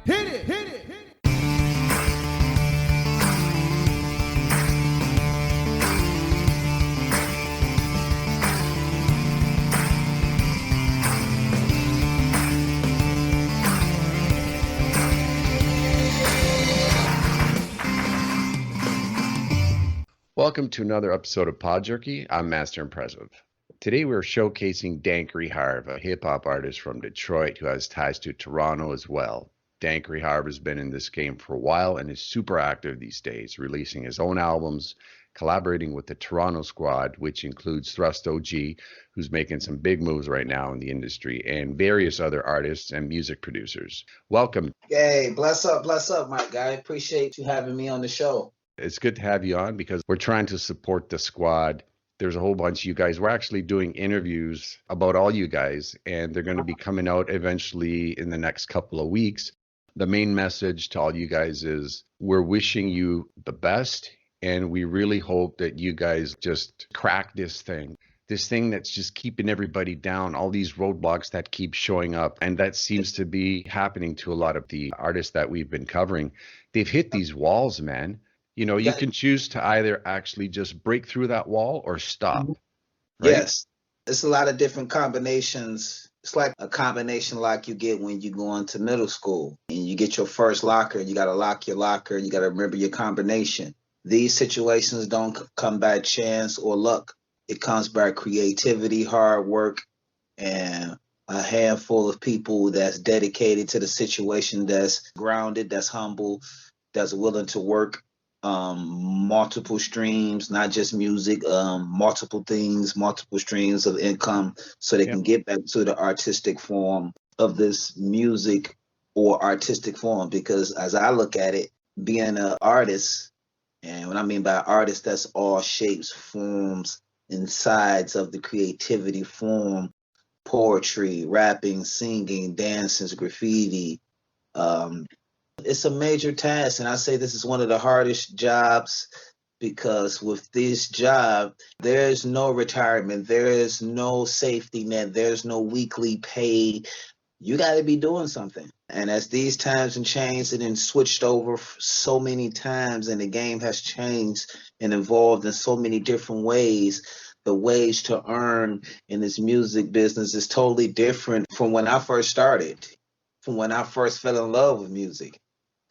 Hit it, hit it, hit it. Welcome to another episode of PodJerky. I'm Master Impressive. Today we're showcasing Dankery Harv, a hip-hop artist from Detroit who has ties to Toronto as well. Dankery Harv has been in this game for a while and is super active these days, releasing his own albums, collaborating with the Toronto squad, which includes Thrust OG, who's making some big moves right now in the industry, and various other artists and music producers. Welcome. Hey, bless up, my guy. Appreciate you having me on the show. It's good to have you on because we're trying to support the squad. There's a whole bunch of you guys. We're actually doing interviews about all you guys, and they're going to be coming out eventually in the next couple of weeks. The main message to all you guys is we're wishing you the best, and we really hope that you guys just crack this thing that's just keeping everybody down, all these roadblocks that keep showing up. And that seems to be happening to a lot of the artists that we've been covering. They've hit these walls, man. You know, you can choose to either actually just break through that wall or stop. Right? Yes. It's a lot of different combinations. It's like a combination like you get when you go into middle school and you get your first locker. You got to lock your locker. You got to remember your combination. These situations don't come by chance or luck. It comes by creativity, hard work, and a handful of people that's dedicated to the situation, that's grounded, that's humble, that's willing to work. Multiple streams, not just music, multiple things, multiple streams of income so they can get back to the artistic form of this music or artistic form. Because as I look at it, being an artist, and what I mean by artist, that's all shapes, forms, and sides of the creativity form, poetry, rapping, singing, dancing, graffiti, it's a major task, and I say this is one of the hardest jobs because with this job, there's no retirement, there is no safety net, there's no weekly pay. You got to be doing something. And as these times and changed and switched over so many times, and the game has changed and evolved in so many different ways, the wage to earn in this music business is totally different from when I first started, from when I first fell in love with music.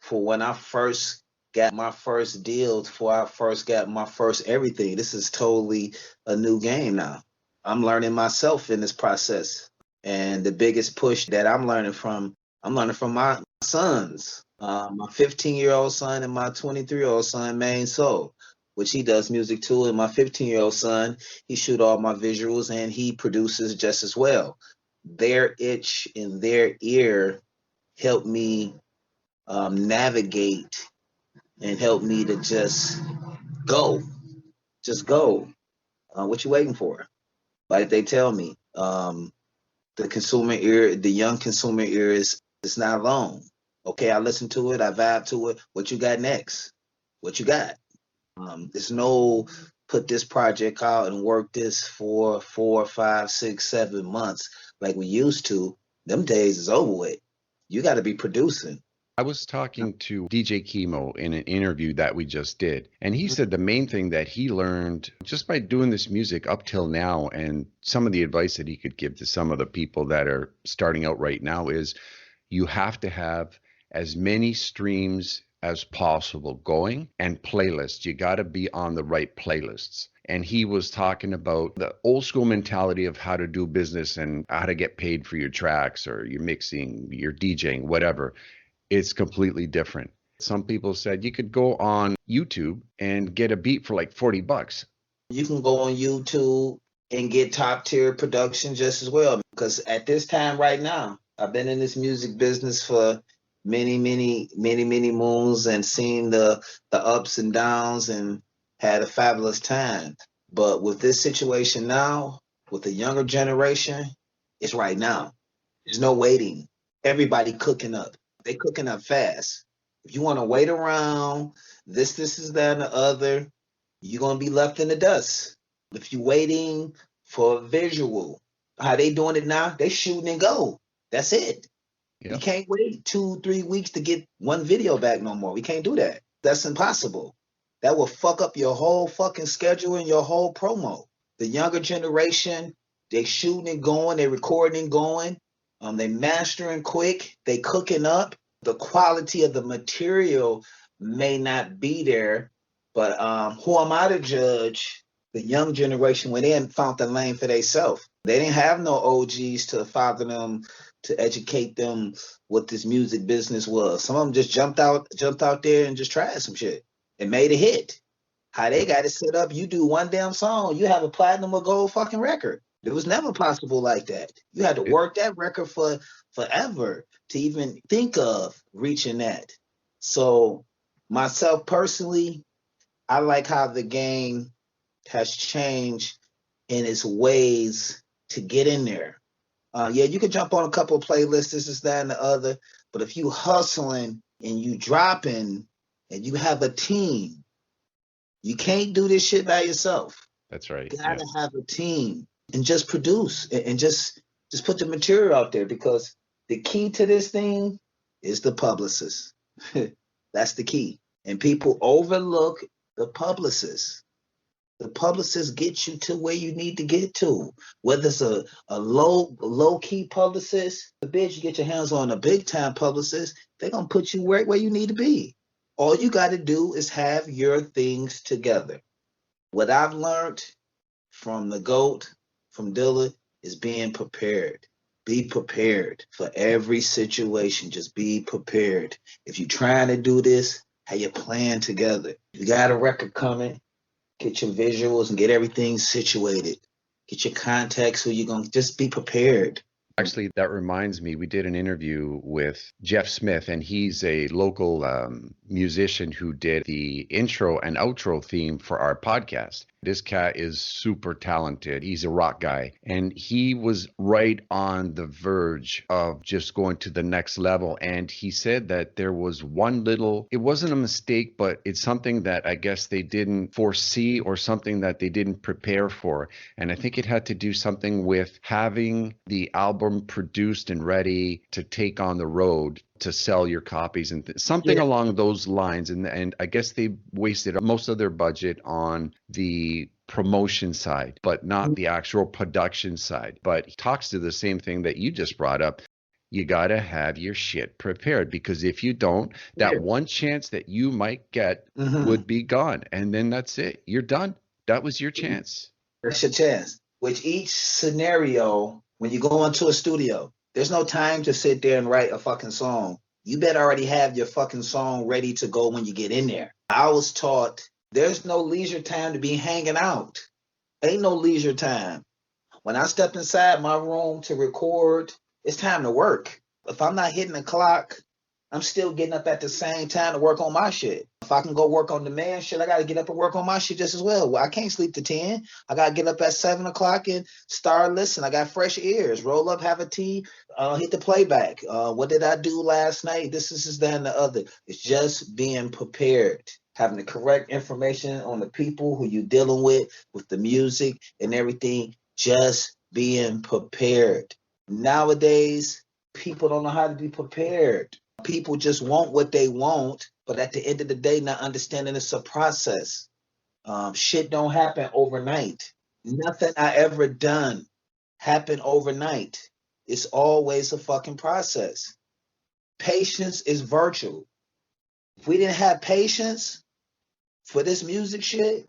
For when I first got my first deal, before I first got my first everything. This is totally a new game now. I'm learning myself in this process. And the biggest push that I'm learning from my sons, my 15-year-old son and my 23-year-old son, Main Soul, which he does music too. And my 15-year-old son, he shoot all my visuals and he produces just as well. Their itch in their ear helped me navigate and help me to just go. What you waiting for? Like they tell me, the consumer ear, the young consumer ear is not long. Okay, I listen to it, I vibe to it. What you got next? What you got? There's no put this project out and work this for 4, 5, 6, 7 months like we used to. Them days is over with. You got to be producing. I was talking to DJ Chemo in an interview that we just did, and he said the main thing that he learned just by doing this music up till now, and some of the advice that he could give to some of the people that are starting out right now, is you have to have as many streams as possible going and playlists. You got to be on the right playlists. And he was talking about the old school mentality of how to do business and how to get paid for your tracks or your mixing, your DJing, whatever. It's completely different. Some people said you could go on YouTube and get a beat for like $40. You can go on YouTube and get top tier production just as well. Because at this time right now, I've been in this music business for many moons and seen the ups and downs and had a fabulous time. But with this situation now, with the younger generation, it's right now. There's no waiting. Everybody cooking up. They cooking up fast. If you want to wait around, this is that and the other, you're going to be left in the dust. If you're waiting for a visual, how they doing it now, they shooting and go. That's it. We Yep. can't wait 2, 3 weeks to get one video back no more. We can't do that. That's impossible. That will fuck up your whole fucking schedule and your whole promo. The younger generation, they shooting and going, they recording and going, they mastering quick, they cooking up. The quality of the material may not be there, but who am I to judge? The young generation went in and found the lane for themselves. They didn't have no OGs to father them, to educate them what this music business was. Some of them just jumped out there and just tried some shit and made a hit. How they got it set up, you do one damn song, you have a platinum or gold fucking record. It was never possible like that. You had to It, work that record for forever to even think of reaching that. So myself personally, I like how the game has changed in its ways to get in there. Yeah, you can jump on a couple of playlists, this is that and the other, but if you hustling and you dropping and you have a team, you can't do this shit by yourself. that's right. You Yeah. gotta have a team and just produce and just put the material out there, because the key to this thing is the publicist. That's the key. And people overlook the publicist. The publicist gets you to where you need to get to. Whether it's a low key publicist, the bitch, you get your hands on a big time publicist, they're gonna put you where you need to be. All you got to do is have your things together. What I've learned from the GOAT, from Dilla, is being prepared. Be prepared for every situation. Just be prepared. If you're trying to do this, have your plan together. You got a record coming, get your visuals and get everything situated. Get your contacts, who you're going to just be prepared. Actually, that reminds me, we did an interview with Jeff Smith, and he's a local musician who did the intro and outro theme for our podcast. This cat is super talented. He's a rock guy, and he was right on the verge of just going to the next level. And he said that there was one little, it wasn't a mistake, but it's something that I guess they didn't foresee or something that they didn't prepare for. And I think it had to do something with having the album produced and ready to take on the road to sell your copies and something along those lines. And I guess they wasted most of their budget on the promotion side, but not the actual production side. But he talks to the same thing that you just brought up. You got to have your shit prepared, because if you don't, that one chance that you might get would be gone. And then that's it. You're done. That was your chance. That's your chance. With each scenario, when you go into a studio, there's no time to sit there and write a fucking song. You better already have your fucking song ready to go when you get in there. I was taught there's no leisure time to be hanging out. Ain't no leisure time. When I step inside my room to record, it's time to work. If I'm not hitting the clock, I'm still getting up at the same time to work on my shit. If I can go work on the man shit, I got to get up and work on my shit just as well. I can't sleep to 10. I got to get up at 7 o'clock and start listening. I got fresh ears. Roll up, have a tea, hit the playback. What did I do last night? This is that and the other. It's just being prepared. Having the correct information on the people who you're dealing with the music and everything. Just being prepared. Nowadays, people don't know how to be prepared. People just want what they want, but at the end of the day, not understanding it's a process. Shit don't happen overnight. Nothing I ever done happened overnight. It's always a fucking process. Patience is virtual. If we didn't have patience for this music shit,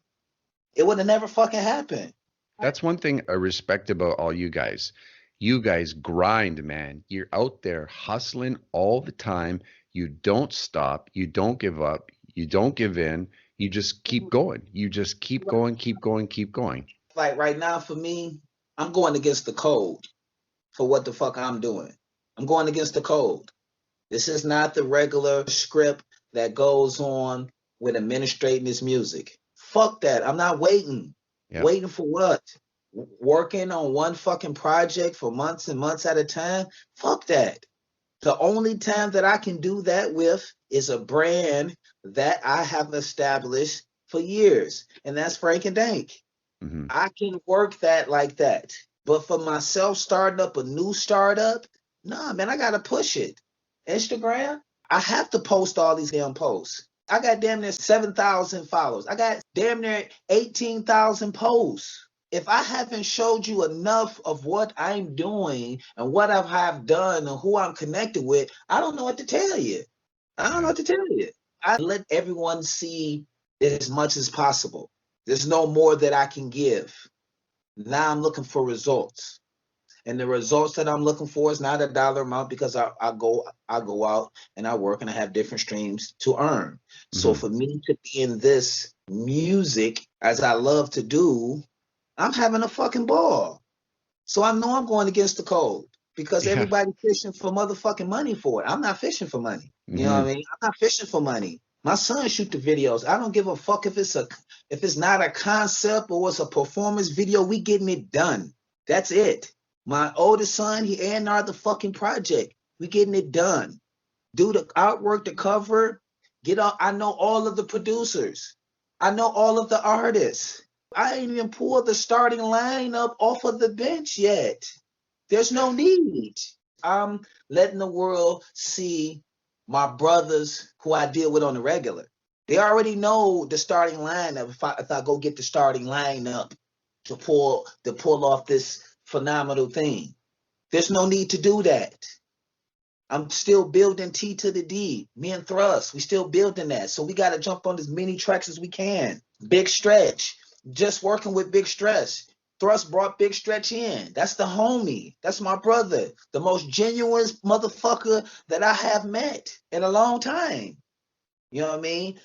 it would have never fucking happened. That's one thing I respect about all you guys. You guys grind, man. You're out there hustling all the time. You don't stop. You don't give up. You don't give in. You just keep going. You just keep going, keep going, keep going. Like right now for me, I'm going against the code for what the fuck I'm doing. I'm going against the code. This is not the regular script that goes on with administrating this music. Fuck that. I'm not waiting. Yep. Waiting for what? Working on one fucking project for months and months at a time? Fuck that. The only time that I can do that with is a brand that I have established for years, and that's N Dank. Mm-hmm. I can work that like that. But for myself starting up a new startup, nah, man, I gotta push it. Instagram, I have to post all these damn posts. I got damn near 7,000 followers. I got damn near 18,000 posts. If I haven't showed you enough of what I'm doing and what I have done and who I'm connected with, I don't know what to tell you. I don't know what to tell you. I let everyone see as much as possible. There's no more that I can give. Now I'm looking for results. And the results that I'm looking for is not a dollar amount, because I go out and I work and I have different streams to earn. So for me to be in this music, as I love to do, I'm having a fucking ball. So I know I'm going against the code, because everybody's fishing for motherfucking money for it. I'm not fishing for money. You know what I mean? I'm not fishing for money. My son shoot the videos. I don't give a fuck if it's not a concept or it's a performance video. We getting it done. That's it. My oldest son, he A&R the fucking project. We getting it done. Do the artwork, the cover. I know all of the producers. I know all of the artists. I ain't even pulled the starting lineup off of the bench yet. There's no need. I'm letting the world see my brothers who I deal with on the regular. They already know the starting lineup. If I go get the starting lineup to pull off this phenomenal thing, there's no need to do that. I'm still building T to the D. Me and Thrust, we still building that. So we got to jump on as many tracks as we can. Big Stretch, just working with Big Stretch. Thrust brought Big Stretch in. That's the homie. That's my brother. The most genuine motherfucker that I have met in a long time. You know what I mean?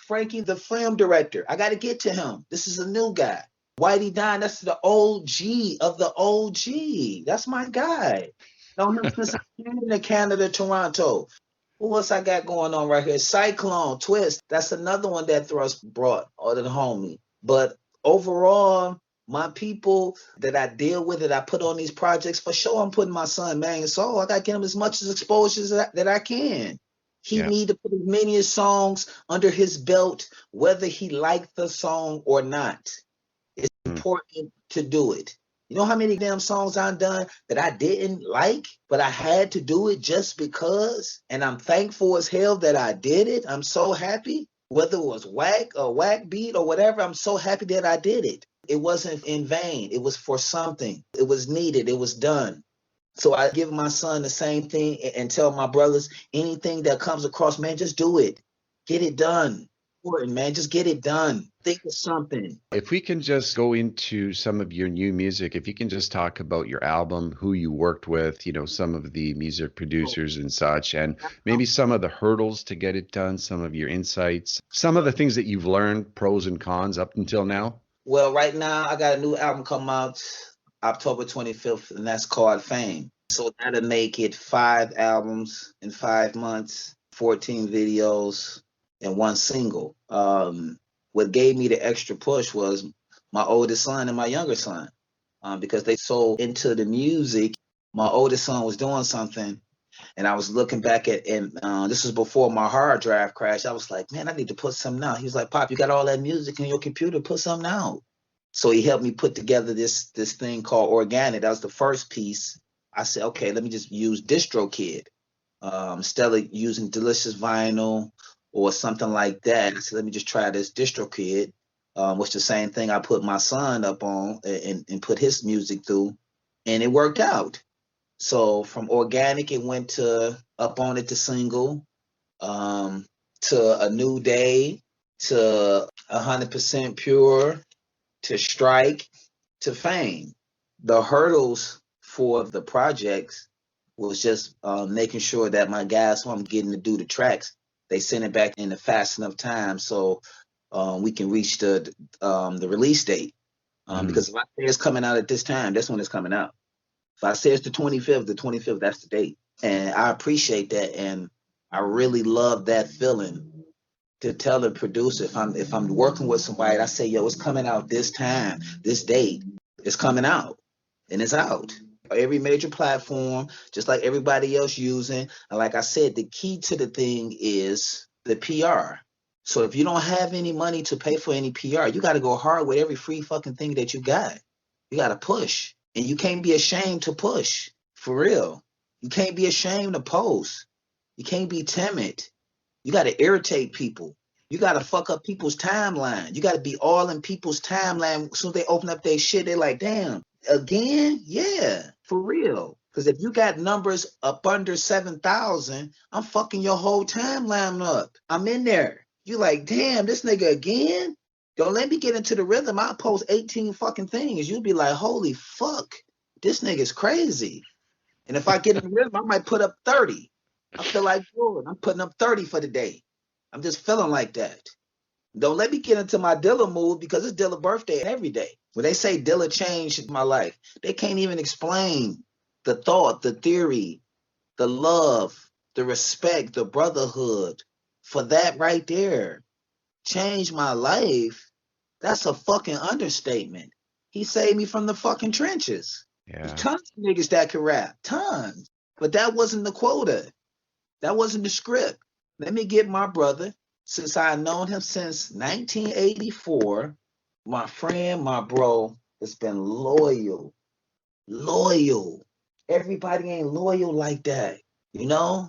Frankie, the film director. I got to get to him. This is a new guy. Whitey Don, that's the OG of the OG. That's my guy. Known him since I came to Canada, Toronto. Who else I got going on right here? Cyclone, Twist. That's another one that Thrust brought, or the homie. But overall, my people that I deal with, that I put on these projects, for sure I'm putting my son, man, so I got to get him as much exposure that I can. He need to put as many songs under his belt, whether he liked the song or not. It's important to do it. You know how many damn songs I've done that I didn't like, but I had to do it just because? And I'm thankful as hell that I did it. I'm so happy. Whether it was whack or whack beat or whatever, I'm so happy that I did it. It wasn't in vain. It was for something. It was needed. It was done. So I give my son the same thing and tell my brothers, anything that comes across, man, just do it. Get it done. Important, man. Just get it done. Think of something. If we can just go into some of your new music, if you can just talk about your album, who you worked with, you know, some of the music producers and such, and maybe some of the hurdles to get it done, some of your insights, some of the things that you've learned, pros and cons up until now. Well, right now I got a new album come out October 25th, and that's called Fame. So that'll make it 5 albums in 5 months, 14 videos, and 1 single. What gave me the extra push was my oldest son and my younger son, because they so into the music. My oldest son was doing something, and I was looking back at, and this was before my hard drive crashed. I was like, man, I need to put something out. He was like, Pop, you got all that music in your computer, put something out. So he helped me put together this thing called Organic. That was the first piece. I said, okay, let me just use DistroKid. Instead of using Delicious Vinyl or something like that, I said, let me just try this DistroKid, which the same thing I put my son up on and put his music through, and it worked out. So from Organic, it went to Up On It, to single, to A New Day, to 100% Pure, to Strike, to Fame. The hurdles for the projects was just making sure that my guys who I'm getting to do the tracks, they send it back in a fast enough time so we can reach the release date. Because if I say it's coming out at this time, that's when it's coming out. If I say it's the 25th, that's the date. And I appreciate that, and I really love that feeling to tell the producer, if I'm working with somebody, I say, yo, it's coming out this time, this date, it's coming out, and it's out. Every major platform, just like everybody else using. And like I said, the key to the thing is the PR. So if you don't have any money to pay for any PR, you got to go hard with every free fucking thing that you got. You got to push, and you can't be ashamed to push, for real. You can't be ashamed to post. You can't be timid. You got to irritate people. You got to fuck up people's timeline. You got to be all in people's timeline. As soon as they open up their shit, they're like, damn, again? Yeah, for real. Because if you got numbers up under 7,000, I'm fucking your whole timeline up. I'm in there. You like, damn, this nigga again? Don't let me get into the rhythm. I'll post 18 fucking things. You'll be like, holy fuck, this nigga's crazy. And if I get in the rhythm, I might put up 30. I feel like, Lord, I'm putting up 30 for the day. I'm just feeling like that. Don't let me get into my Dilla mood because it's Dilla birthday every day. When they say Dilla changed my life, they can't even explain the thought, the theory, the love, the respect, the brotherhood. For that right there, changed my life. That's a fucking understatement. He saved me from the fucking trenches. Yeah. There's tons of niggas that can rap. Tons. But that wasn't the quota. That wasn't the script. Let me get my brother, since I've known him since 1984, my friend, my bro, has been loyal. Loyal. Everybody ain't loyal like that, you know?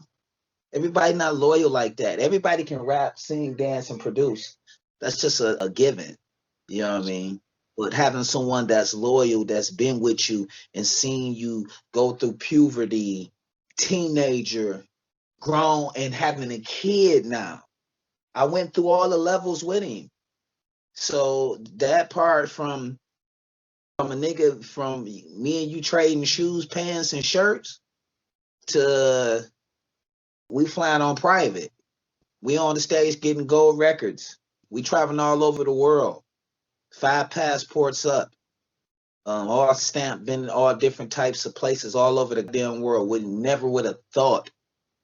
Everybody not loyal like that. Everybody can rap, sing, dance, and produce. That's just a given. You know what I mean? But having someone that's loyal, that's been with you and seen you go through puberty, teenager, grown, and having a kid now. I went through all the levels with him. So that part from a nigga, from me and you trading shoes, pants, and shirts, to we flying on private. We on the stage getting gold records. We traveling all over the world. 5 passports up. All stamped, been in all different types of places all over the damn world. Never would have thought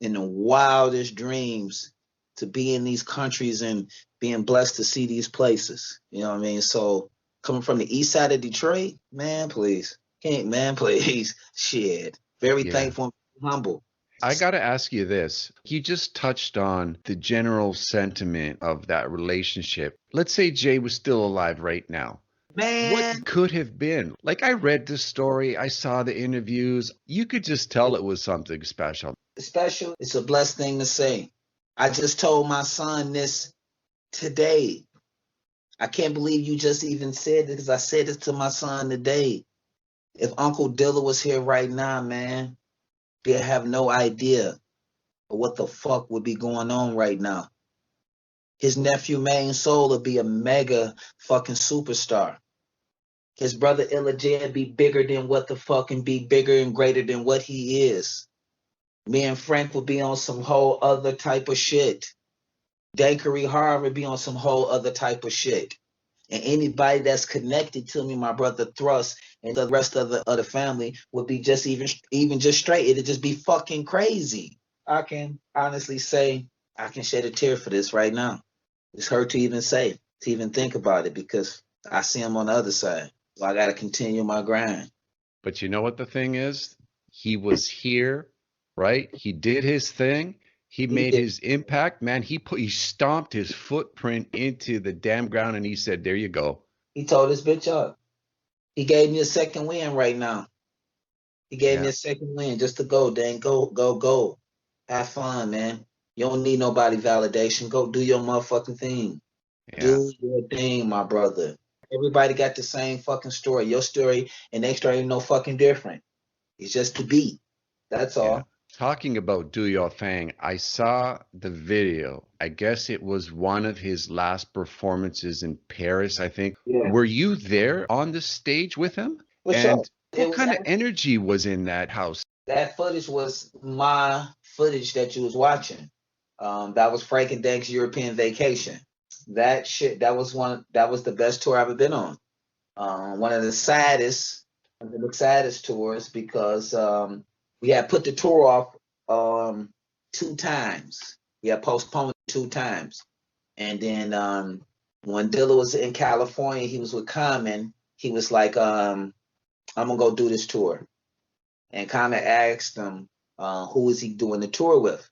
in the wildest dreams to be in these countries and being blessed to see these places. You know what I mean? So coming from the east side of Detroit, man, please. Can't, man, please. Shit. Very thankful and humble. I got to ask you this. You just touched on the general sentiment of that relationship. Let's say Jay was still alive right now. Man. What could have been? Like, I read the story, I saw the interviews. You could just tell it was something special. Special, it's a blessed thing to say. I just told my son this today. I can't believe you just even said this, because I said this to my son today. If Uncle Dilla was here right now, man, they'd have no idea of what the fuck would be going on right now. His nephew Main Soul would be a mega fucking superstar. His brother Illa J would be bigger than what the fucking be bigger and greater than what he is. Me and Frank would be on some whole other type of shit. Dankery Harv would be on some whole other type of shit. And anybody that's connected to me, my brother Thrust, and the rest of the family would be just even just straight. It'd just be fucking crazy. I can honestly say I can shed a tear for this right now. It's hurt to even say, to even think about it, because I see him on the other side. So I got to continue my grind. But you know what the thing is? He was here, right? He did his thing. He made his impact, man. He stomped his footprint into the damn ground, and he said, "There you go." He told this bitch up. He gave me a second win right now. He gave me a second win just to go, dang, go. Have fun, man. You don't need nobody validation. Go do your motherfucking thing. Yeah. Do your thing, my brother. Everybody got the same fucking story. Your story and their story ain't no fucking different. It's just the beat. That's all. Yeah. Talking about do your thing, I saw the video. I guess it was one of his last performances in Paris, I think. Yeah. Were you there on the stage with him? And what kind of energy was in that house? That footage was my footage that you was watching. That was Frank and Dank's European vacation. That was the best tour I've ever been on. One of the saddest tours, because we had put the tour off 2 times. We had postponed 2 times. And then when Dilla was in California, he was with Common. He was like, I'm going to go do this tour. And Common asked him, who is he doing the tour with?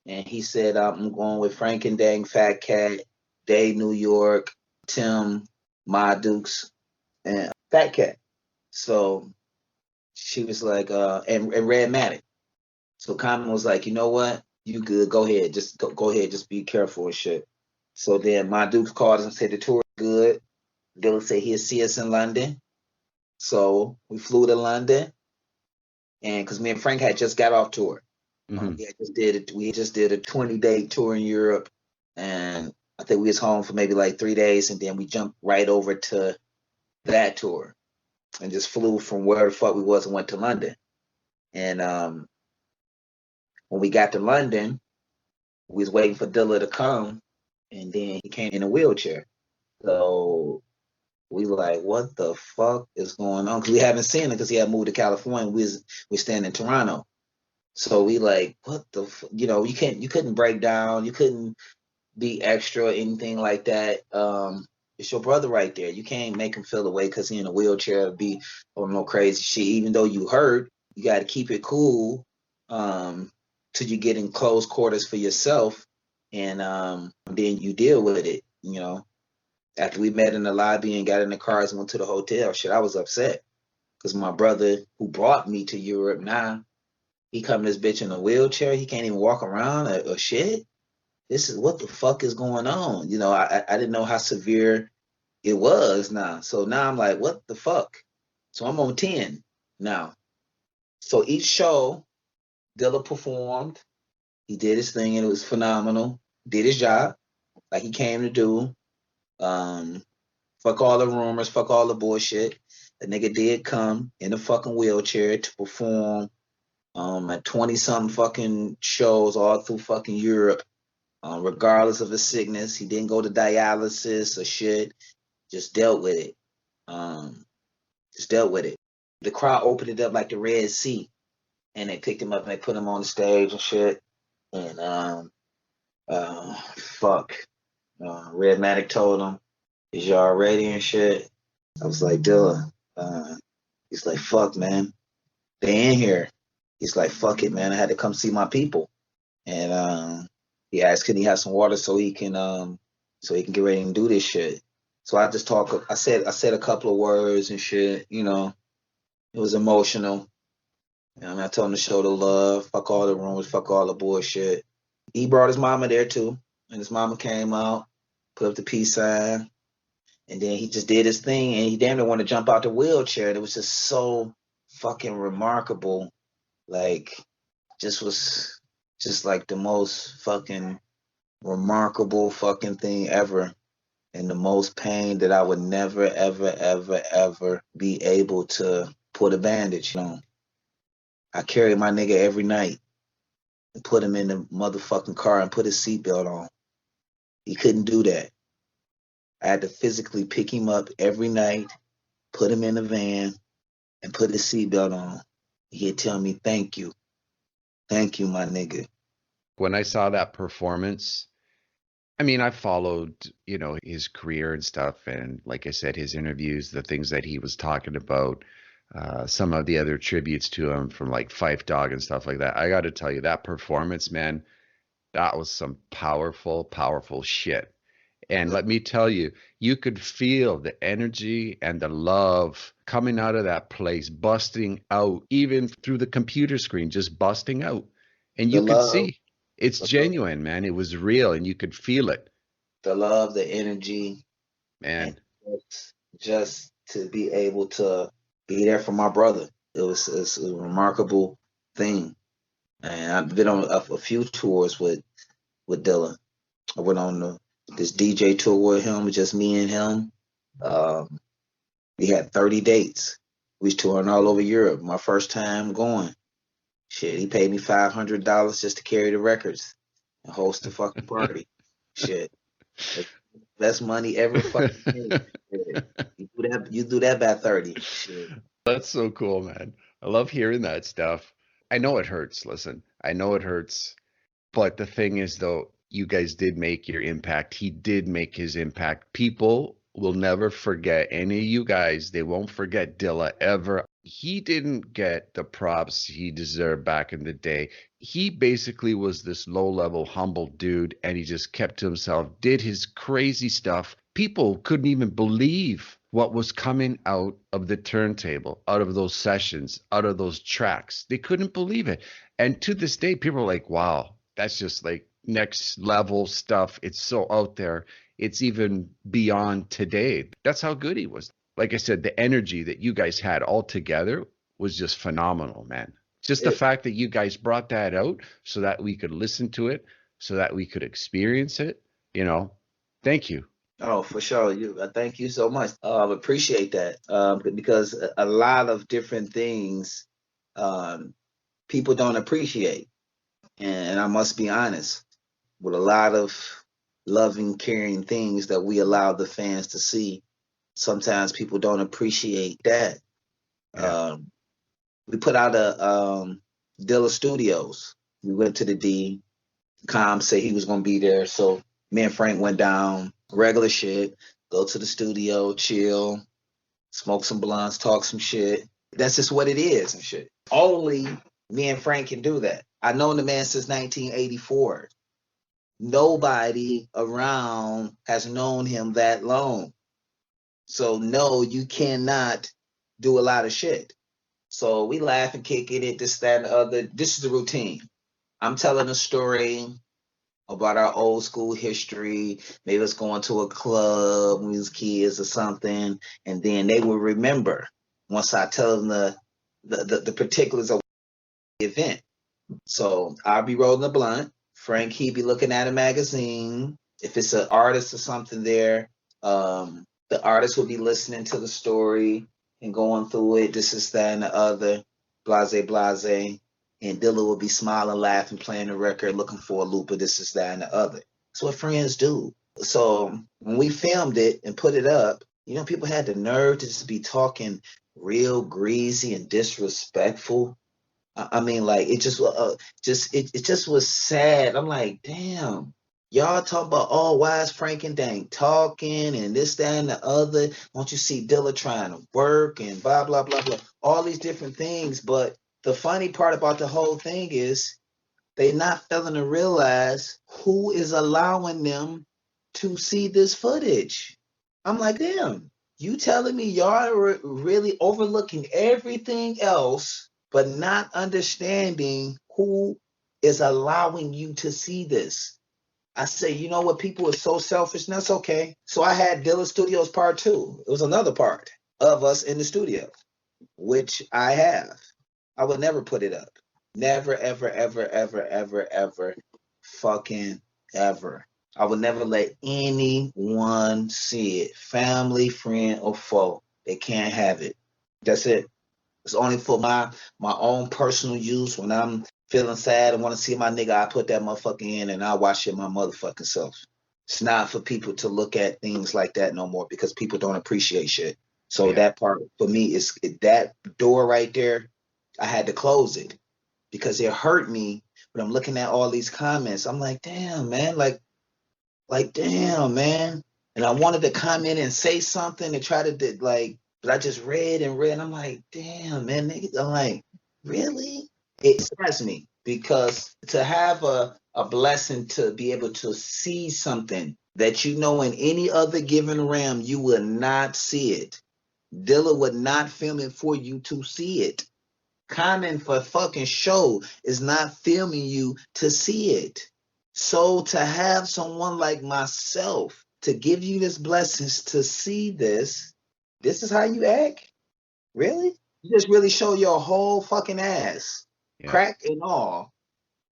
And he said, I'm going with Frank and Dang, Fat Cat, Dave New York, Tim, Ma Dukes, and Fat Cat. So she was like, and Red Matic. So Common was like, you know what? You good, go ahead. Just go ahead, just be careful and shit. So then my Duke called us and said the tour is good. Dilla said he'll see us in London. So we flew to London, and because me and Frank had just got off tour. We just did a 20-day tour in Europe, and I think we was home for maybe like 3 days, and then we jumped right over to that tour and just flew from where the fuck we was and went to London. And when we got to London, we was waiting for Dilla to come, and then he came in a wheelchair. So we like, what the fuck is going on? Because we haven't seen him because he had moved to California. We staying in Toronto. So we like, what the you know, you couldn't break down, you couldn't be extra or anything like that. It's your brother right there. You can't make him feel away because he's in a wheelchair, be or no crazy shit. Even though you hurt, you got to keep it cool till you get in close quarters for yourself, and then you deal with it. You know, after we met in the lobby and got in the cars and went to the hotel, shit, I was upset because my brother who brought me to Europe now, he come this bitch in a wheelchair. He can't even walk around or shit. This is what the fuck is going on. You know, I didn't know how severe it was now. So now I'm like, what the fuck? So I'm on 10 now. So each show, Dilla performed. He did his thing and it was phenomenal. Did his job like he came to do. Fuck all the rumors, fuck all the bullshit. The nigga did come in a fucking wheelchair to perform at 20-something fucking shows all through fucking Europe. Regardless of his sickness, he didn't go to dialysis or shit. Just dealt with it. Just dealt with it. The crowd opened it up like the Red Sea, and they picked him up and they put him on the stage and shit. And Redmatic told him, "Is y'all ready and shit?" I was like, Dilla. He's like, "Fuck, man, they in here." He's like, "Fuck it, man. I had to come see my people." And he asked, "Can he have some water so he can get ready and do this shit?" So I just I said a couple of words and shit. You know, it was emotional. And I told him to show the love, fuck all the rumors, fuck all the bullshit. He brought his mama there too, and his mama came out, put up the peace sign, and then he just did his thing, and he damn near wanted to jump out the wheelchair. And it was just so fucking remarkable. Like, was just like the most fucking remarkable fucking thing ever, and the most pain that I would never, ever, ever, ever be able to put a bandage on. I carry my nigga every night and put him in the motherfucking car and put his seatbelt on. He couldn't do that. I had to physically pick him up every night, put him in the van, and put his seatbelt on. He'd tell me, "Thank you. Thank you, my nigga." When I saw that performance, I mean, I followed, you know, his career and stuff. And like I said, his interviews, the things that he was talking about, some of the other tributes to him from like Fife Dog and stuff like that. I got to tell you, that performance, man, that was some powerful, powerful shit. And let me tell you, you could feel the energy and the love coming out of that place, busting out, even through the computer screen, just busting out. And you could see it's genuine, man. It was real and you could feel it. The love, the energy, man. And just to be able to be there for my brother. It's a remarkable thing. And I've been on a few tours with Dilla. I went on this DJ tour with him, just me and him. We had 30 dates. We was touring all over Europe. My first time going. Shit, he paid me $500 just to carry the records and host the fucking party. Shit. Best money ever fucking made. You do that by 30. Shit. That's so cool, man. I love hearing that stuff. I know it hurts. Listen, I know it hurts. But the thing is, though, you guys did make your impact. He did make his impact. People will never forget any of you guys. They won't forget Dilla ever. He didn't get the props he deserved back in the day. He basically was this low-level, humble dude, and he just kept to himself, did his crazy stuff. People couldn't even believe what was coming out of the turntable, out of those sessions, out of those tracks. They couldn't believe it. And to this day, people are like, wow, that's just like next level stuff. It's so out there. It's even beyond today. That's how good he was. Like I said, the energy that you guys had all together was just phenomenal, man. Just the It, fact that you guys brought that out so that we could listen to it, so that we could experience it, you know. Thank you. oh, for sure. Thank you so much. Appreciate that. Because a lot of different things um, people don't appreciate, and I must be honest, with a lot of loving, caring things that we allow the fans to see, sometimes people don't appreciate that. Yeah. Um, we put out a Dilla Studios. We went to the D. Com said he was gonna be there, so me and Frank went down, regular shit, go to the studio, chill, smoke some blunts, talk some shit. That's just what it is and shit. Only me and Frank can do that. I've known the man since 1984. Nobody around has known him that long. So no, you cannot do a lot of shit. So we laugh and kick it, this, that, and the other. This is the routine. I'm telling a story about our old school history. Maybe it's going to a club when we was kids or something, and then they will remember once I tell them the particulars of the event. So I'll be rolling a blunt. Frank, he be looking at a magazine. If it's an artist or something there, the artist will be listening to the story and going through it. This is that and the other, blase blase. And Dilla will be smiling, laughing, playing the record, looking for a loop of this is that and the other. That's what friends do. So when we filmed it and put it up, people had the nerve to just be talking real greasy and disrespectful. I mean, like it just it just was sad. I'm like, damn, y'all talk about, oh, why is Frank and Dank talking and this, that, and the other? Don't you see Dilla trying to work and blah blah blah blah, all these different things. But the funny part about the whole thing is they not failing to realize who is allowing them to see this footage. I'm like, damn, you telling me y'all are really overlooking everything else, but not understanding who is allowing you to see this. I say, you know what, people are so selfish, and that's okay. So I had Dilla Studios Part 2. It was another part of us in the studio, which I have. I would never put it up. Never, ever, ever, ever, ever, ever, fucking ever. I would never let anyone see it. Family, friend, or foe. They can't have it. That's it. It's only for my own personal use. When I'm feeling sad and want to see my nigga, I put that motherfucker in and I watch it my motherfucking self. It's not for people to look at things like that no more because people don't appreciate shit. So that part for me is that door right there. I had to close it because it hurt me. But I'm looking at all these comments. I'm like, damn, man, like damn, man. And I wanted to comment and say something and try to but I just read and read. And I'm like, damn, man, niggas. I'm like, really? It scares me because to have a blessing to be able to see something that in any other given realm, you would not see it. Dilla would not film it for you to see it. Common for fucking show is not filming you to see it. So to have someone like myself to give you this blessings to see this is how you act? Really? You just really show your whole fucking ass, crack and all,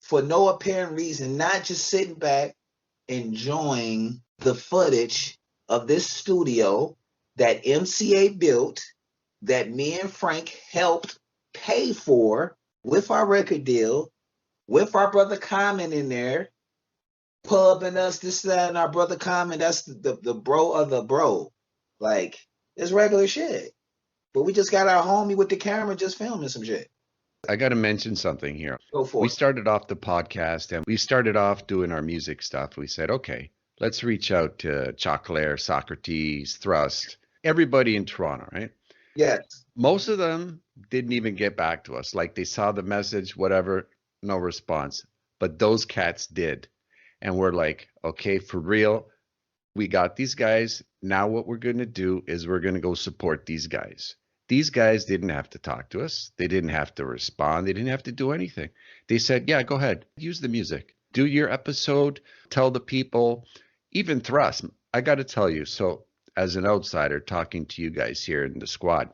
for no apparent reason, not just sitting back enjoying the footage of this studio that MCA built, that me and Frank helped pay for with our record deal, with our brother Common in there, pub and us, this, that, and our brother Common, that's the bro of the bro. Like, it's regular shit. But we just got our homie with the camera just filming some shit. I got to mention something here. Go for We it. started off the podcast and we started off doing our music stuff. We said, okay, let's reach out to Choclair, Socrates, Thrust, everybody in Toronto, right? Yes. Most of them didn't even get back to us. Like they saw the message, whatever, no response. But those cats did. And we're like, okay, for real, we got these guys. Now what we're going to do is we're going to go support these guys. These guys didn't have to talk to us. They didn't have to respond. They didn't have to do anything. They said, yeah, go ahead. Use the music. do your episode, tell the people, even Thrust. I got to tell you, so as an outsider talking to you guys here in the squad,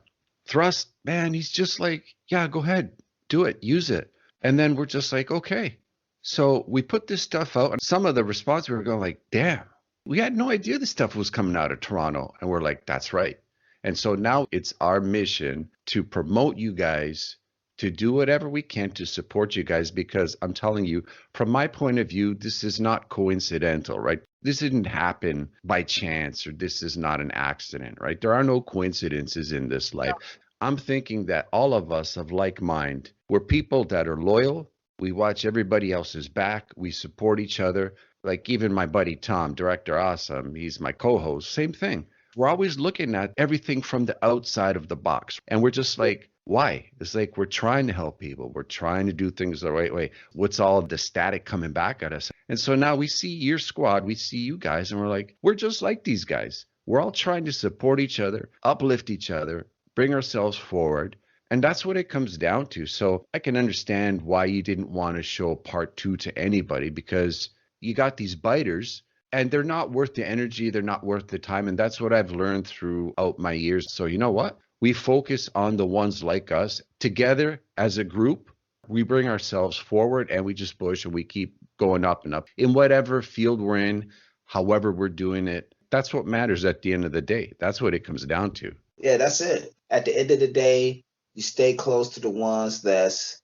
Thrust, man, he's just like, yeah, go ahead, do it, use it. And then we're just like, okay. So we put this stuff out, and some of the response we were going like, damn, we had no idea this stuff was coming out of Toronto. And we're like, that's right. And so now it's our mission to promote you guys, to do whatever we can to support you guys, because I'm telling you, from my point of view, this is not coincidental, right? This didn't happen by chance, or this is not an accident, right? There are no coincidences in this life. I'm thinking that all of us of like mind, we're people that are loyal. We watch everybody else's back. We support each other. Like even my buddy Tom, Director Awesome, he's my co-host, same thing. We're always looking at everything from the outside of the box. And we're just like, why? It's like we're trying to help people. We're trying to do things the right way. What's all the static coming back at us? And so now we see your squad, we see you guys, and we're like, we're just like these guys. We're all trying to support each other, uplift each other, bring ourselves forward. And that's what it comes down to. So I can understand why you didn't want to show part two to anybody, because you got these biters and they're not worth the energy. They're not worth the time. And that's what I've learned throughout my years. So you know what? We focus on the ones like us together as a group. We bring ourselves forward and we just push and we keep going up and up in whatever field we're in, however we're doing it. That's what matters at the end of the day. That's what it comes down to. Yeah, that's it. At the end of the day, you stay close to the ones that's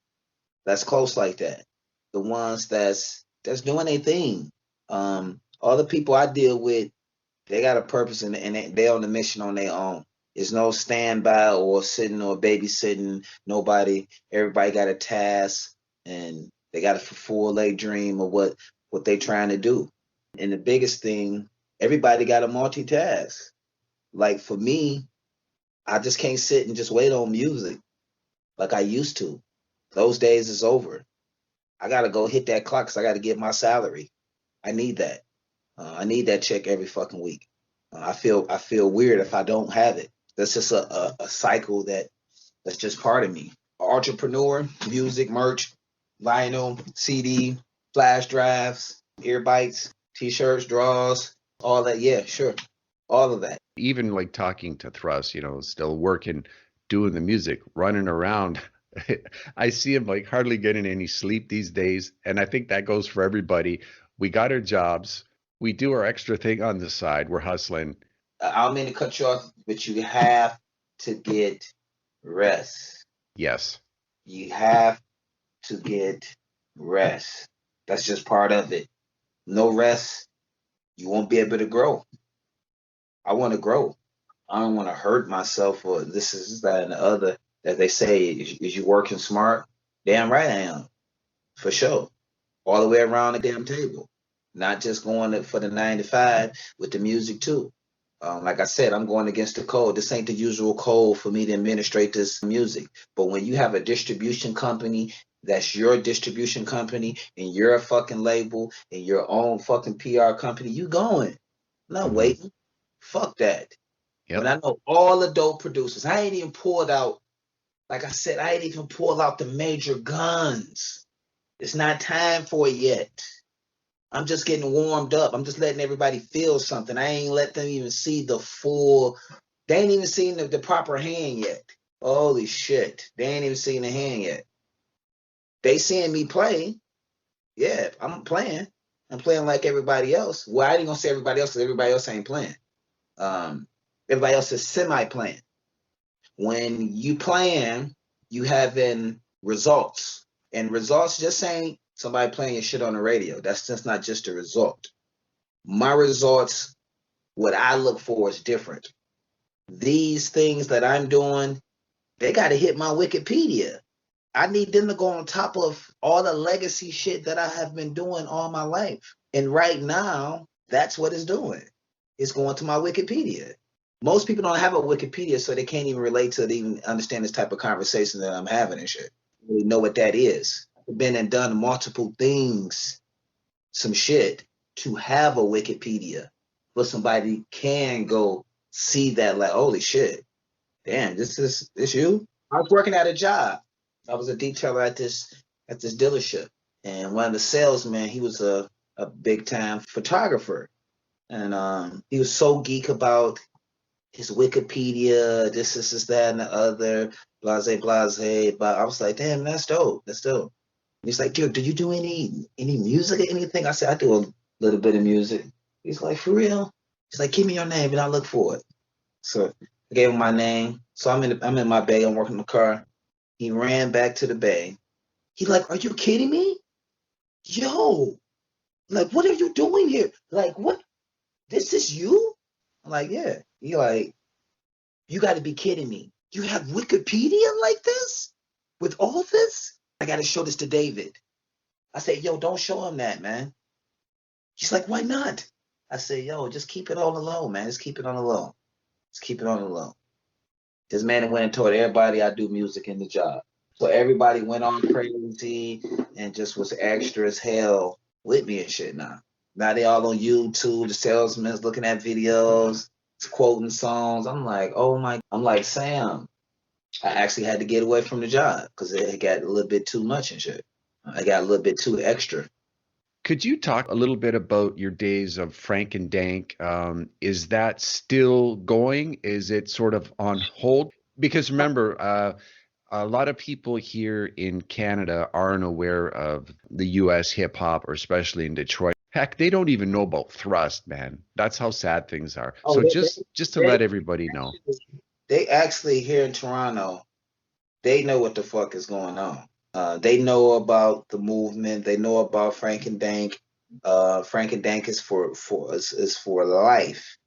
close like that. The ones that's doing their thing. All the people I deal with, they got a purpose and they on the mission on their own. There's no standby or sitting or babysitting. Nobody. Everybody got a task and they got a fulfill their dream of what they trying to do. And the biggest thing, everybody got a multitask. Like for me, I just can't sit and just wait on music like I used to. Those days is over. I got to go hit that clock because I got to get my salary. I need that. I need that check every fucking week. I feel weird if I don't have it. That's just a cycle that's just part of me. Entrepreneur, music, merch, vinyl, CD, flash drives, earbites, t-shirts, draws, all that. Yeah, sure. All of that. Even like talking to Thrust, still working, doing the music, running around. I see him like hardly getting any sleep these days. And I think that goes for everybody. We got our jobs. We do our extra thing on the side. We're hustling. I don't mean to cut you off, but you have to get rest. Yes. You have to get rest. That's just part of it. No rest, you won't be able to grow. I want to grow. I don't want to hurt myself or this is that and the other. As they say, is you working smart? Damn right I am. For sure. All the way around the damn table. Not just going for the 9 to 5 with the music too. Like I said, I'm going against the code. This ain't the usual code for me to administrate this music. But when you have a distribution company, that's your distribution company, and you're a fucking label, and your own fucking PR company, you going. I'm not waiting. Fuck that. Yep. When I know all the dope producers, I ain't even pulled out, like I said, I ain't even pulled out the major guns. It's not time for it yet. I'm just getting warmed up. I'm just letting everybody feel something. I ain't let them even see the full. They ain't even seen the proper hand yet. Holy shit. They ain't even seen the hand yet. They seeing me play. Yeah, I'm playing. I'm playing like everybody else. Well, I ain't gonna say everybody else because everybody else ain't playing. Everybody else is semi-playing. When you playing, you having results. And results just ain't somebody playing your shit on the radio. That's just not just a result. My results, what I look for is different. These things that I'm doing, they got to hit my Wikipedia. I need them to go on top of all the legacy shit that I have been doing all my life. And right now, that's what it's doing. It's going to my Wikipedia. Most people don't have a Wikipedia, so they can't even relate to it, even understand this type of conversation that I'm having and shit. They know what that is. Been and done multiple things, some shit, to have a Wikipedia where somebody can go see that, like, holy shit, damn, this you? I was working at a job. I was a detailer at this dealership. And one of the salesmen, he was a big time photographer. And he was so geek about his Wikipedia, this, that, and the other, blase, blase. But I was like, damn, that's dope. That's dope. And he's like, dude, do you do any music or anything? I said, I do a little bit of music. He's like, for real? He's like, give me your name and I'll look for it. So I gave him my name. So I'm in my bay. I'm working in the car. He ran back to the bay. He's like, are you kidding me? Yo, like, what are you doing here? Like, what? This is you? I'm like, yeah. He like, you got to be kidding me. You have Wikipedia like this? With all this? I got to show this to David. I said, yo, don't show him that, man. He's like, why not? I said, yo, just keep it on the low, man. Just keep it on the low. Just keep it on the low. This man went and told everybody I do music in the job. So everybody went on crazy and just was extra as hell with me and shit now. Now they all on YouTube, the salesman's looking at videos, quoting songs. I'm like, oh my, I'm like, Sam, I actually had to get away from the job because it got a little bit too much and shit. I got a little bit too extra. Could you talk a little bit about your days of Frank and Dank? Is that still going? Is it sort of on hold? Because remember, a lot of people here in Canada aren't aware of the US hip hop, or especially in Detroit. Heck, they don't even know about thrust, man. That's how sad things are. Oh, So just to let everybody know. they actually here in Toronto, they know what the fuck is going on. They know about the movement. They know about Frank and Dank. Frank and Dank is is for life.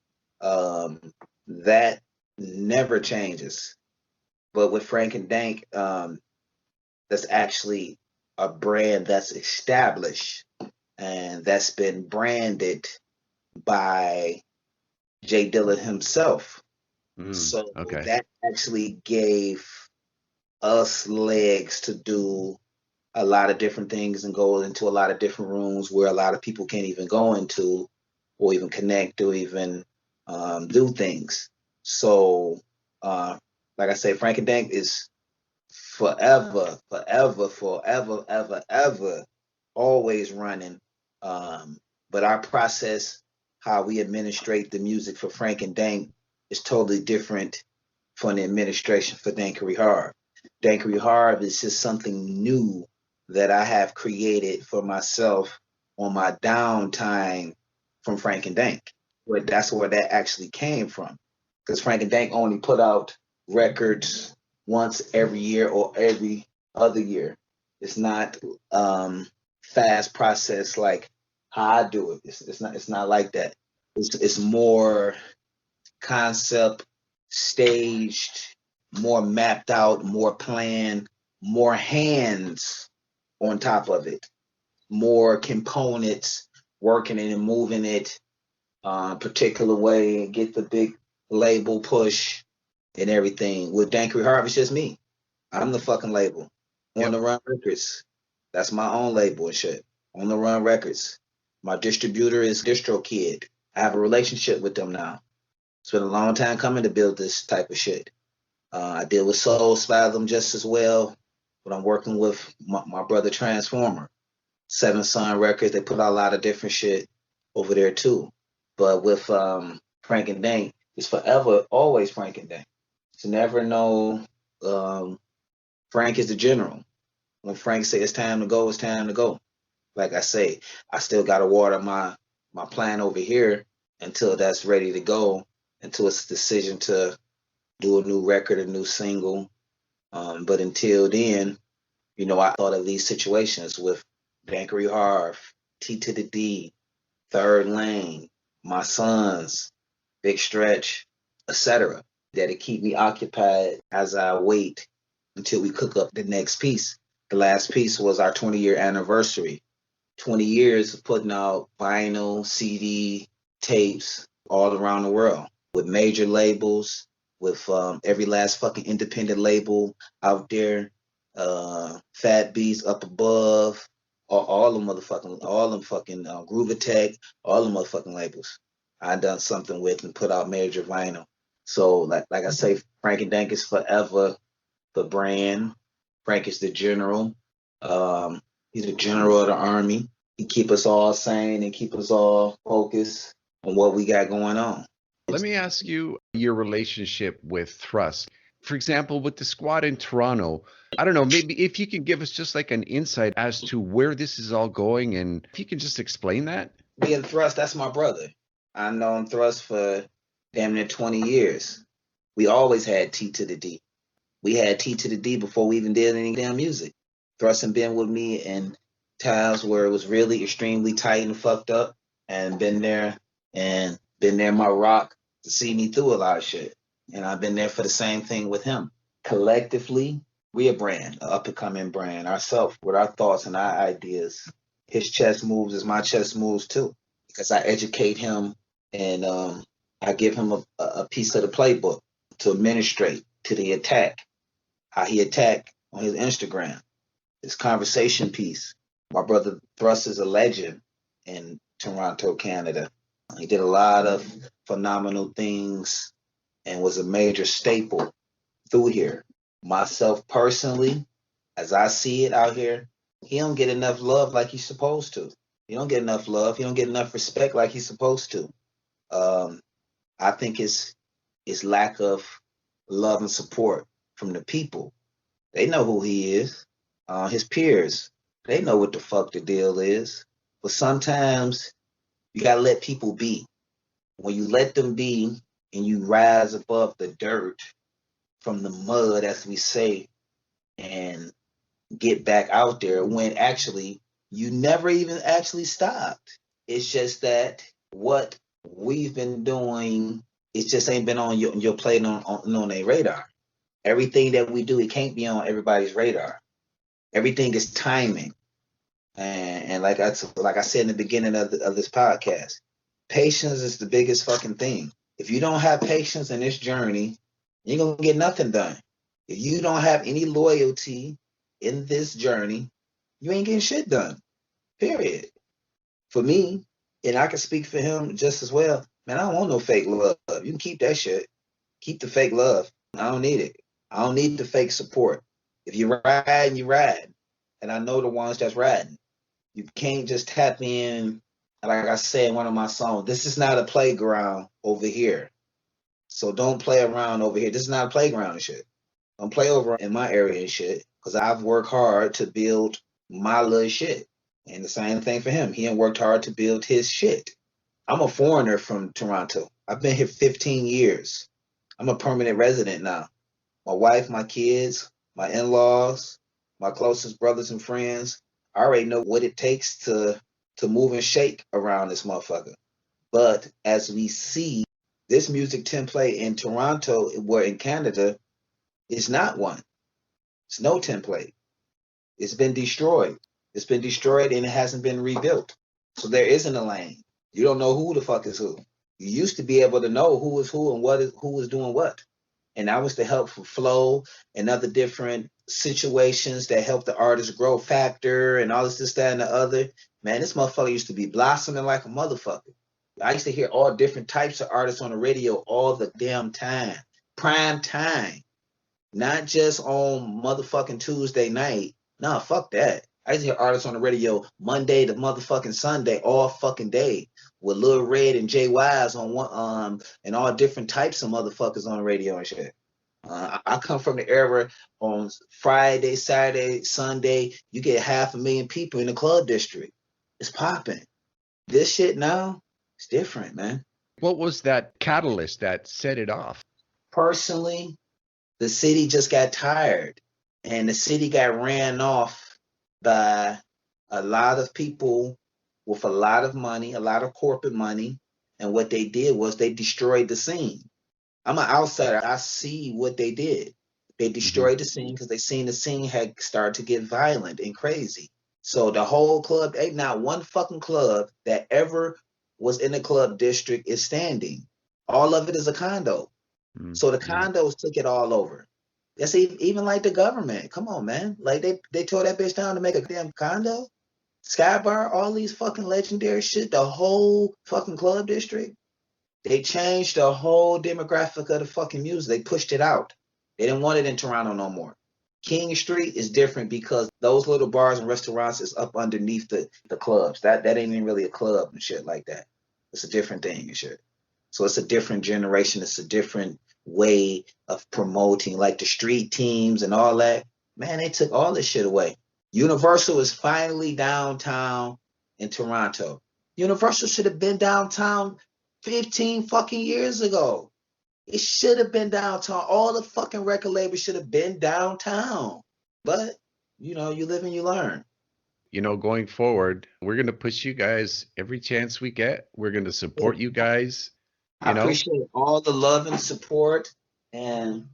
Um, that never changes. But with Frank and Dank, that's actually a brand that's established and that's been branded by J Dilla himself. So Okay. that actually gave us legs to do a lot of different things and go into a lot of different rooms where a lot of people can't even go into or even connect or even do things. So, like I say, Frank and Dank is forever, forever, forever, ever, ever, always running. But our process, how we administrate the music for Frank and Dank, is totally different from the administration for Dankery Harv. Dankery Harv is just something new that I have created for myself on my downtime from Frank and Dank. But that's where that actually came from. Because Frank and Dank only put out records once every year or every other year. It's not fast process like how I do it. It's not like that. It's more concept, staged, more mapped out, more planned, more hands on top of it, more components working it and moving it particular way and get the big label push and everything. With Dankery Harv, it's just me. I'm the fucking label. On Yep. the Run Records. That's my own label and shit. On the Run Records. My distributor is DistroKid. I have a relationship with them now. It's been a long time coming to build this type of shit. I deal with Soul Spasm just as well, but I'm working with my brother Transformer. Seven Sun Records, they put out a lot of different shit over there too. But with Frank and Dank, it's forever, always Frank and Dank. It's never no Frank is the general. When Frank say it's time to go, it's time to go. Like I say, I still gotta water my plant over here until that's ready to go, until it's a decision to do a new record, a new single. But until then, you know, I thought of these situations with Dankery Harv, T to the D, Third Lane, My Sons, Big Stretch, etc. That'll keep me occupied as I wait until we cook up the next piece. The last piece was our 20-year anniversary. 20 years of putting out vinyl, CD, tapes all around the world with major labels, with every last fucking independent label out there, Fat Beats Up Above, all them motherfucking, all them fucking Groovatech, all them motherfucking labels. I done something with and put out major vinyl. So like I say, Frank and Dank is forever the brand. Frank is the general. He's the general of the army. He keep us all sane and keep us all focused on what we got going on. Let me ask you your relationship with Thrust. For example, with the squad in Toronto, I don't know, maybe if you can give us just like an insight as to where this is all going, and if you can just explain that. Me and Thrust, that's my brother. I've known Thrust for damn near 20 years. We always had T to the D. We had T to the D before we even did any damn music. Thrust and been with me in times where it was really extremely tight and fucked up, and been there my rock to see me through a lot of shit. And I've been there for the same thing with him. Collectively, we a brand, an up and coming brand, ourselves with our thoughts and our ideas. His chess moves is my chess moves too, because I educate him and I give him a piece of the playbook to administrate to the attack, how he attack on his Instagram, his conversation piece. My brother Thrust is a legend in Toronto, Canada. He did a lot of phenomenal things and was a major staple through here. Myself personally, as I see it out here, he don't get enough love like he's supposed to. He don't get enough love. He don't get enough respect like he's supposed to. I think it's lack of love and support from the people. They know who he is. His peers, they know what the fuck the deal is. But sometimes you gotta let people be. When you let them be and you rise above the dirt from the mud, as we say, and get back out there when actually you never even actually stopped. It's just that what we've been doing, it just ain't been on your plate on a radar. Everything that we do, it can't be on everybody's radar. Everything is timing. And like I said in the beginning of this podcast, patience is the biggest fucking thing. If you don't have patience in this journey, you're gonna get nothing done. If you don't have any loyalty in this journey, you ain't getting shit done. Period. For me, and I can speak for him just as well, man, I don't want no fake love. You can keep that shit. Keep the fake love. I don't need it. I don't need the fake support. If you ride, you ride. And I know the ones that's riding. You can't just tap in, like I said in one of my songs, this is not a playground over here. So don't play around over here. This is not a playground and shit. Don't play over in my area and shit. Because I've worked hard to build my little shit. And the same thing for him. He worked hard to build his shit. I'm a foreigner from Toronto. I've been here 15 years. I'm a permanent resident now. My wife, my kids, my in-laws, my closest brothers and friends, I already know what it takes to move and shake around this motherfucker. But as we see, this music template in Toronto, where in Canada, is not one. It's no template. It's been destroyed. It's been destroyed and it hasn't been rebuilt. So there isn't a lane. You don't know who the fuck is who. You used to be able to know who is who and who is doing what. And that was to help for flow and other different situations that help the artist grow, Factor and all this, that, and the other. Man, this motherfucker used to be blossoming like a motherfucker. I used to hear all different types of artists on the radio all the damn time. Prime time. Not just on motherfucking Tuesday night. Nah, fuck that. I used to hear artists on the radio Monday to motherfucking Sunday, all fucking day, with Lil Red and Jay Wise on one, and all different types of motherfuckers on the radio and shit. I come from the era on Friday, Saturday, Sunday, you get 500,000 people in the club district. It's popping. This shit now, it's different, man. What was that catalyst that set it off? Personally, the city just got tired, and the city got ran off by a lot of people with a lot of money, a lot of corporate money, and what they did was they destroyed the scene. I'm an outsider. I see what they did. They destroyed the scene because they seen the scene had started to get violent and crazy. So the whole club, ain't not one fucking club that ever was in the club district is standing. All of it is a condo. So the condos took it all over. That's even like the government. Come on, man. Like they tore that bitch down to make a damn condo. Skybar, all these fucking legendary shit, the whole fucking club district. They changed the whole demographic of the fucking music. They pushed it out. They didn't want it in Toronto no more. King Street is different because those little bars and restaurants is up underneath the clubs. That ain't even really a club and shit like that. It's a different thing and shit. So it's a different generation. It's a different way of promoting, like the street teams and all that. Man, they took all this shit away. Universal is finally downtown in Toronto. Universal should have been downtown 15 fucking years ago. It should have been downtown. All the fucking record labels should have been downtown. But, you know, you live and you learn. You know, going forward, we're going to push you guys every chance we get. We're going to support you guys. I appreciate all the love and support. And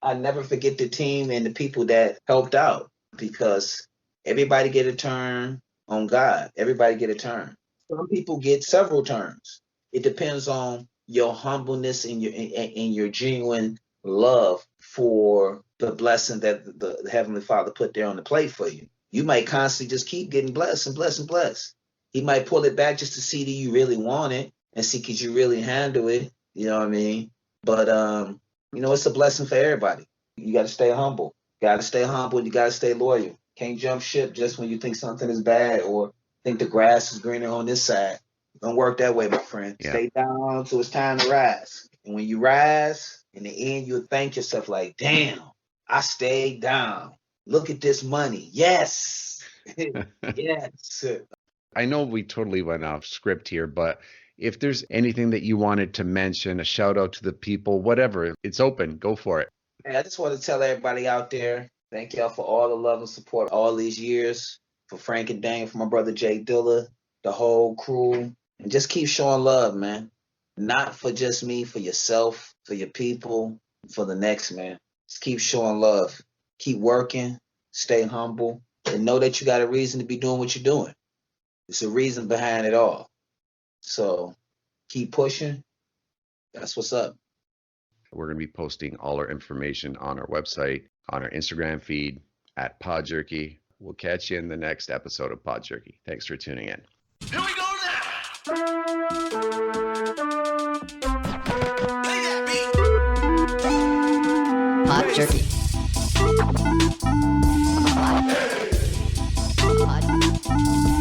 I never forget the team and the people that helped out, because everybody get a turn on God. Everybody get a turn. Some people get several turns. It depends on your humbleness and your genuine love for the blessing that the Heavenly Father put there on the plate for you. You might constantly just keep getting blessed and blessed and blessed. He might pull it back just to see that you really want it and see could you really handle it. You know what I mean? But you know, it's a blessing for everybody. You got to stay humble. You got to stay humble. You got to stay loyal. Can't jump ship just when you think something is bad or think the grass is greener on this side. Don't work that way, my friend. Yeah. Stay down till it's time to rise. And when you rise, in the end, you'll thank yourself like, damn, I stayed down. Look at this money. Yes. Yes. I know we totally went off script here, but if there's anything that you wanted to mention, a shout out to the people, whatever, it's open. Go for it. Hey, I just want to tell everybody out there, thank y'all for all the love and support all these years, for Frank and Dang, for my brother J Dilla, the whole crew. And just keep showing love, man. Not for just me, for yourself, for your people, for the next, man. Just keep showing love. Keep working, stay humble, and know that you got a reason to be doing what you're doing. It's a reason behind it all. So keep pushing. That's what's up. We're going to be posting all our information on our website, on our Instagram feed, at PodJerky. We'll catch you in the next episode of PodJerky. Thanks for tuning in. Here we go now. PodJerky. Pod.